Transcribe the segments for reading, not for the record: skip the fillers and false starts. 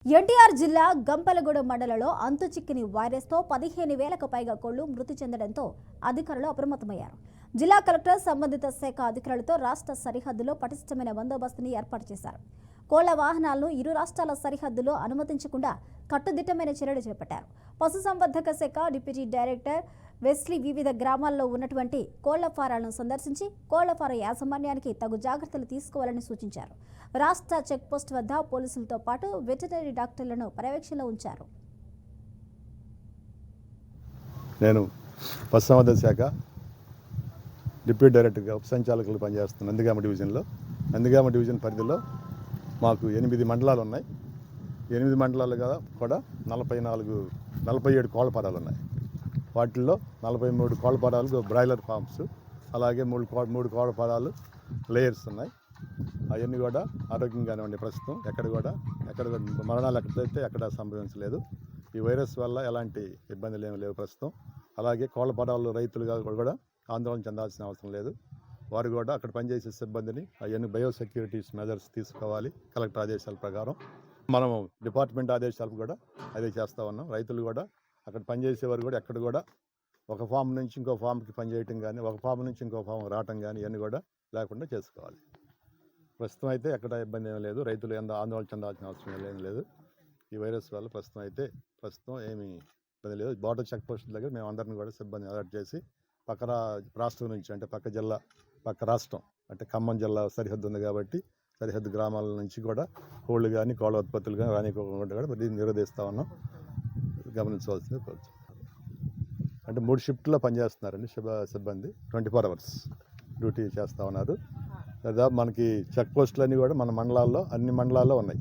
ఎన్టీఆర్ జిల్లా గంపలగూడెం మండలంలో అంతుచిక్కని వైరస్తో 15,000కు పైగా కోళ్లు మృతి చెందడంతో అధికారులు అప్రమత్తమయ్యారు. జిల్లా కలెక్టర్ సంబంధిత శాఖ అధికారులతో రాష్ట్ర సరిహద్దులో పటిష్టమైన బందోబస్తుని ఏర్పాటు చేశారు. కోళ్ల వాహనాలను ఇరు రాష్ట్రాల సరిహద్దులో అనుమతించకుండా కట్టుదిట్టమైన చర్యలు చేపట్టారు. పశుసంవర్ధక శాఖ డిప్యూటీ డైరెక్టర్ వెస్లీ వివిధ గ్రామాల్లో ఉన్నటువంటి కోళ్ల ఫారాలను సందర్శించి కోళ్ల ఫారం యాజమాన్యానికి తగు జాగ్రత్తలు తీసుకోవాలని సూచించారు. రాష్ట్ర చెక్పోస్ట్ వద్ద పోలీసులతో పాటు వెటర్నరీ డాక్టర్లను పర్యవేక్షణలో ఉంచారు. నేను పశుసంవర్ధక శాఖ డిప్యూటీ డైరెక్టర్గా ఉపసంచాలకులు పనిచేస్తున్నాను. నందిగామ డివిజన్ పరిధిలో మాకు 8 మండలాలు ఉన్నాయి. 8 మండలాలు కూడా 47 కోళ్ల ఫారాలు ఉన్నాయి. వాటిల్లో 43 కోళ్ల ఫారాలు బ్రాయిలర్ ఫార్మ్స్, అలాగే 3 కోళ్ల ఫారాలు లేయర్స్ ఉన్నాయి. అవన్నీ కూడా ఆరోగ్యంగానే ఉన్నాయి. ప్రస్తుతం ఎక్కడ కూడా మరణాలు ఎక్కడైతే ఎక్కడ సంభవించలేదు. ఈ వైరస్ వల్ల ఎలాంటి ఇబ్బందులు ఏమి లేవు ప్రస్తుతం. అలాగే కోళ్ల ఫారాలు రైతులుగా కూడా ఆందోళన చెందాల్సిన అవసరం లేదు. వారు కూడా అక్కడ పనిచేసే సిబ్బందిని అవన్నీ బయోసెక్యూరిటీస్ మెజర్స్ తీసుకోవాలి. కలెక్టర్ ఆదేశాల ప్రకారం మనం డిపార్ట్మెంట్ ఆదేశాలు కూడా అదే చేస్తూ ఉన్నాం. రైతులు కూడా అక్కడ పనిచేసేవారు కూడా ఎక్కడ కూడా ఒక ఫామ్ నుంచి ఇంకో ఫామ్కి పనిచేయటం కానీ, ఒక ఫామ్ నుంచి ఇంకో ఫామ్ రావటం కానీ ఇవన్నీ కూడా లేకుండా చేసుకోవాలి. ప్రస్తుతం అయితే ఎక్కడ ఇబ్బంది ఏమీ లేదు. రైతులు ఎంత ఆందోళన చెందాల్సిన అవసరం ఏమీ లేదు. ఈ వైరస్ వల్ల ప్రస్తుతం ఏమీ ఇబ్బంది లేదు. బోర్డర్ చెక్ పోస్టుల దగ్గర మేము అందరిని కూడా సిబ్బంది అలర్ట్ చేసి పక్క రాష్ట్రం నుంచి, అంటే పక్క జిల్లా, పక్క రాష్ట్రం అంటే ఖమ్మం జిల్లా సరిహద్దు ఉంది కాబట్టి సరిహద్దు గ్రామాల నుంచి కూడా కోళ్ళు కానీ కోళ్ళ ఉత్పత్తులు కానీ రానికోకుండా కూడా నిరోధిస్తూ ఉన్నాం. గమనించవలసింది అంటే 3 షిఫ్ట్లో పనిచేస్తున్నారండి సిబ్బంది. 24 అవర్స్ డ్యూటీ చేస్తూ ఉన్నారు. దాదాపు మనకి చెక్ పోస్టులు అన్నీ కూడా మన మండలాల్లో అన్ని మండలాల్లో ఉన్నాయి.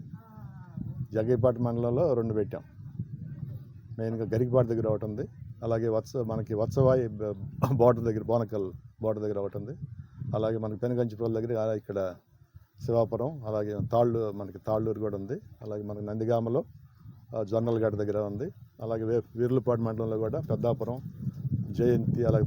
జగ్గైపాటి మండలంలో 2 పెట్టాం. మెయిన్గా గరికపాటి దగ్గర ఒకటి ఉంది. అలాగే మనకి వత్సవాయి బోర్డర్ దగ్గర, బోనకల్ బోర్డర్ దగ్గర ఒకటి ఉంది. అలాగే మనకి పెనుగంచిపల్లి దగ్గర ఇక్కడ శివాపురం, అలాగే తాళ్ళూరు కూడా ఉంది. అలాగే మనకి నందిగామలో జొన్నలగడ్డ దగ్గర ఉంది. అలాగే వీర్లపాడు మండలంలో కూడా పెద్దాపురం, జయంతి, అలాగే